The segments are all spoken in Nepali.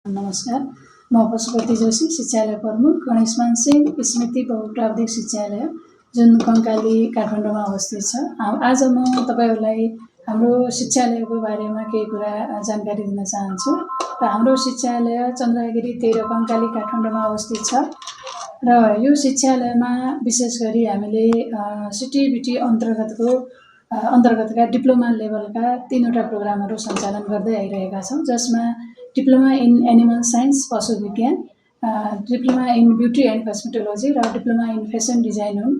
नमस्कार, म पशुपति जोशी, शिक्षालय प्रमुख, गणेशमान सिंह स्मृति बहुप्राविधिक शिक्षालय, जुन कङ्काली काठमाडौँमा अवस्थित छ। आज म तपाईहरूलाई हाम्रो शिक्षालयको बारेमा केही कुरा जानकारी दिन चाहन्छु। र हाम्रो शिक्षालय चन्द्रगिरी 13 कङ्काली काठमाडौँमा अवस्थित छ। र यो शिक्षालयमा विशेष गरी हामीले सिटिबिटी अन्तर्गतका डिप्लोमा लेभलका 3वटा प्रोग्रामहरू सञ्चालन गर्दै आइरहेका छौँ, जसमा डिप्लोमा इन एनिमल साइन्स पशु विज्ञान, डिप्लोमा इन ब्युटी एन्ड कस्मेटोलोजी र डिप्लोमा इन फेसन डिजाइन हुन्।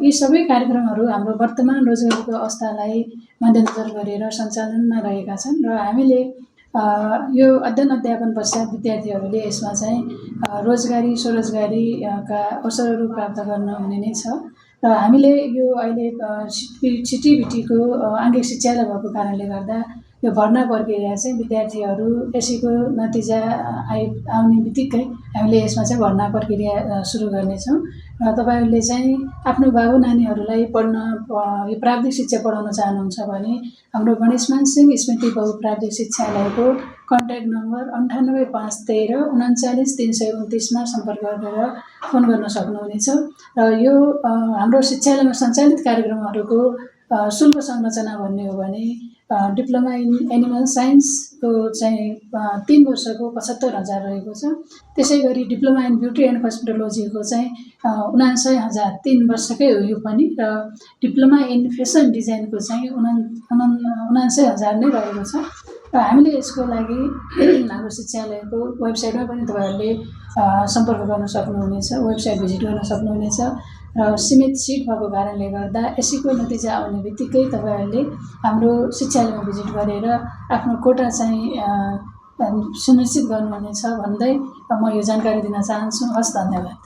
यी सबै कार्यक्रमहरू हाम्रो वर्तमान रोजगारीको अवस्थालाई मध्यनजर गरेर सञ्चालनमा रहेका छन्। र हामीले यो अध्ययन अध्यापन पश्चात विद्यार्थीहरूले यसमा चाहिँ रोजगारी स्वरोजगारीका अवसरहरू प्राप्त गर्न हुने नै छ। र हामीले यो अहिले सिटिबिटीको आङ्गिक शिक्षालय भएको कारणले गर्दा यो भर्ना प्रक्रिया चाहिँ विद्यार्थीहरू यसैको नतिजा आउने बित्तिकै हामीले यसमा चाहिँ भर्ना प्रक्रिया सुरु गर्नेछौँ। र तपाईँहरूले चाहिँ आफ्नो बाबु नानीहरूलाई यो प्राविधिक शिक्षा पढाउन चाहनुहुन्छ भने हाम्रो गणेशमान सिंह स्मृति बहुप्राविधिक शिक्षालयको कन्ट्याक्ट नम्बर 98513 39329 सम्पर्क गरेर फोन गर्न सक्नुहुनेछ। र यो हाम्रो शिक्षालयमा सञ्चालित कार्यक्रमहरूको शुल्क संरचना भन्ने हो भने डिप्लोमा इन एनिमल साइन्सको चाहिँ 3 वर्षको 75,000 रहेको छ। त्यसै गरी डिप्लोमा इन ब्युटी एन्ड कस्मेटोलोजीको चाहिँ 79,000 3 वर्षकै हो यो पनि। र डिप्लोमा इन फेसन डिजाइनको चाहिँ 79,000 नै रहेको छ। र हामीले यसको लागि हाम्रो शिक्षालयको वेबसाइटमा पनि तपाईँहरूले सम्पर्क गर्न सक्नुहुनेछ, वेबसाइट भिजिट गर्न सक्नुहुनेछ। र सीमित सिट भएको कारणले गर्दा यसैको नतिजा आउने बित्तिकै तपाईँहरूले हाम्रो शिक्षालयमा भिजिट गरेर आफ्नो कोटा चाहिँ सुनिश्चित गर्नुहुनेछ भन्दै म यो जानकारी दिन चाहन्छु। हस्, धन्यवाद।